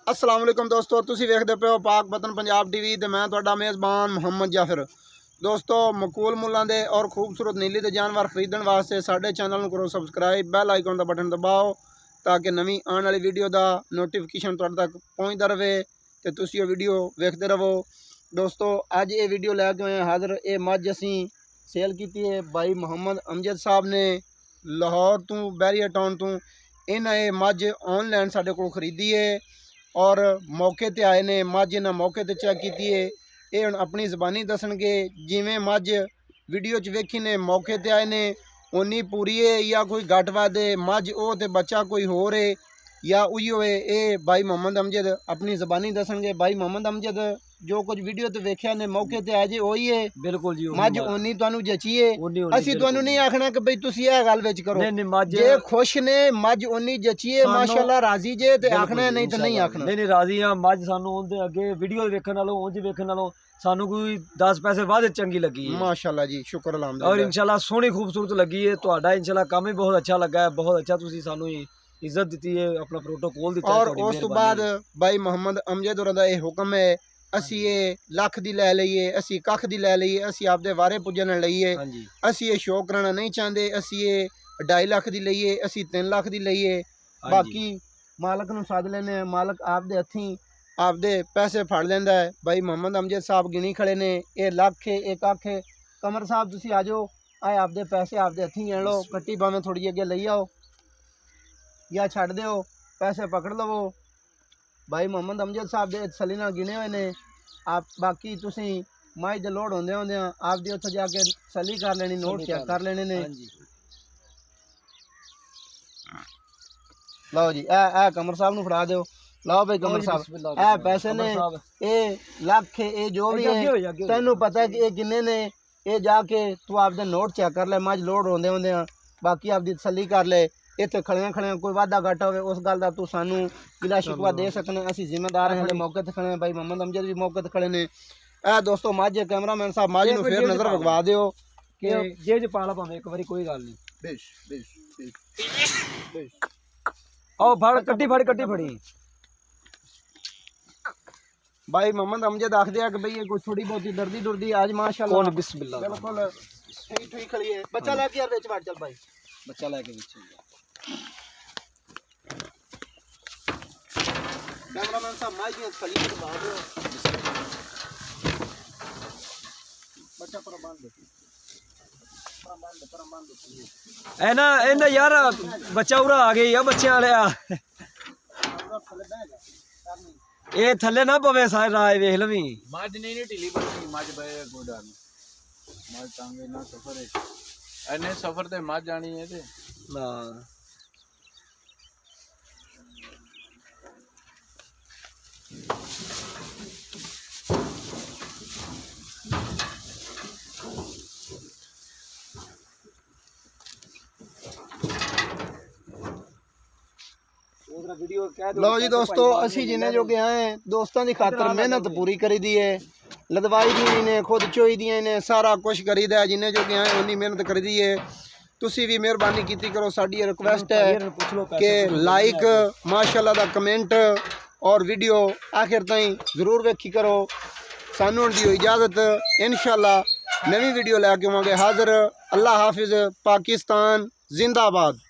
अस्सलाम वालेकुम दोस्तों, तुसी वेखदे पे हो पाक वतन पंजाब टीवी ते मैं तुहाडा मेज़बान मुहम्मद जाफिर। दोस्तों, मकूल मुल्लां दे और खूबसूरत नीली दे जानवर खरीदण वास्ते साडे चैनल नूं करो सबसक्राइब, बैल आइकन दा बटन दबाओ ताकि नवीं आने वाली वीडियो दा नोटिफिकेशन तुहाडे तक पहुँचदा रहे ते तुसी वो वीडियो वेखदे रहो। दोस्तों, अज ये वीडियो लैके आए हाज़र। ये मझ असीं सेल की है भाई मुहम्मद अमजद साहब ने लाहौर तो बैरियर टाउन तो। इन्हें ये मझ ऑनलाइन साडे कोल खरीदी है और मौके ते आए ने। मझ इन्हें मौके ते चेक की है। ये हुण अपनी ज़बानी दसणगे जिवें मझ वीडियो च वेखी ने मौके ते आए ने उन्नी पूरी है या कोई घट वध है। मझ ओ ते बच्चा कोई होर है या उइयो है। ये भाई मुहम्मद अमजद अपनी ज़बानी दसणगे। भाई मुहम्मद अमजद जो कुछ वीडियो ते वेख्या ने मौके ते आए जे ओही है। बिल्कुल जी, मझ उन्नी तुहानू जची है। असीं तुहानू नहीं आखना कि भाई तुसीं इह गल विच करो। जे खुश ने मझ उन्नी जची है माशाअल्लाह राजी जे ते आखना नहीं तो नहीं आखना। नहीं राजी हाँ। मझ सानू उनदे अगे वीडियो वेखण नालों उंज वेखण नालों सानू कोई 10 पैसे वध चंगी लगी है। माशाअल्लाह जी, शुक्र अल्हम्दुलिल्लाह। और इंशाल्लाह सोहनी खूबसूरत लगी है। तुहाडा इंशाल्लाह काम ही बहुत अच्छा लगा है। बहुत अच्छा तुसीं सानू इज्जत दी है, अपना प्रोटोकॉल दिता। और उस तो बाद भाई मुहम्मद अमजद होरां दा यह हुक्म है असी ये लख दी लै लईए, असी कख दी लै लईए, असी आपदे वारे पुजन लईए। असी ये शो कराना नहीं चाहते। असी ये 2.5 लाख दी लईए, असी 3 लाख दी लईए। बाकी मालक नूं सद लेने, मालक आपदे हथीं आपदे पैसे फड़ लेंदा है। भाई मुहम्मद अमजद साहब गिनी खड़े ने। ये लख है, एक कख है। कमर साहब तुसी आ जाओ, आए आपदे पैसे आपदे हथीं गिन लो। कट्टी भावें थोड़ी अगे लई आओ या छड़ दो, पैसे पकड़ लवो। भाई मुहम्मद अमजद साहब दे तसल्ली नाल गिने हुए ने। आप बाकी तुसी माई दे लोड होंदे होंदे आप दी उत्थे जाके तसल्ली कर लेनी, नोट चेक कर लेने ने। लो जी, ए कमर साहब नूं फड़ा दिओ। लो भाई कमर साहब, ए पैसे ने, ए लख है, ए जो भी है तैनू पता है कि ये किन्ने ने। ये जाके तू आपदे नोट चेक कर ले। मझ लोड होंदे होंदे बाकी आपदी तसल्ली कर ले। इत्थे खड़िया खड़िया कोई वाधा घाटा हो उस गल का तू सानू गिला शिकवा दे सकने। असीं जिम्मेदार हैं, मौके ते खड़े। भाई मुहम्मद अमजद भी मौके ते खड़े ने। ए दोस्तों मझ कैमरामैन साहब मझ नूं फिर नज़र वगवा दिओ कि जेज पाला भावें एक बारी, कोई गल नहीं। बेश बेश बेश आओ फड़, कट्टी फड़, कट्टी फड़ी। भाई मुहम्मद अमजद आखदे आ कि भाई ये कोई थोड़ी बहुत दर्दी दुर्दी आज माशाअल्लाह कौन बिस्मिल्लाह बिल्कुल ठीक ठीक खड़ी है। बच्चा लेके यार विच वड़ चल भाई, बच्चा लेके पीछे। कैमरामैन साहब माई दी खली के दबा दो। बच्चा पर बांध दे, ए ना इन्दा यार बच्चा उरा आ गई है। बच्चे वाले ये थले ना पवे सारे राय वेख लवी। मझ नहीं ढीली पड़ती, मझ बे गोडा मझ टांगे ना सफर है। एने सफर ते मझ जानी है ते ना। लो जी दोस्तों, असी जिन्हें जो के आए दोस्तों की खातर मेहनत पूरी करी दी है। लदवाई दी ने, खुद चोई दी ने, सारा कुछ करी दा। जिन्हें जो के आए उन्नी मेहनत करी दी है। तुसी भी मेहरबानी कीती करो। साडी रिक्वेस्ट है कि लाइक माशाअल्लाह दा कमेंट और वीडियो आखिर ताईं जरूर वेखी करो। सानू हुण दिओ इजाजत, इंशाअल्लाह नवी वीडियो लैके आवांगे हाज़र। अल्लाह हाफिज़, पाकिस्तान जिंदाबाद।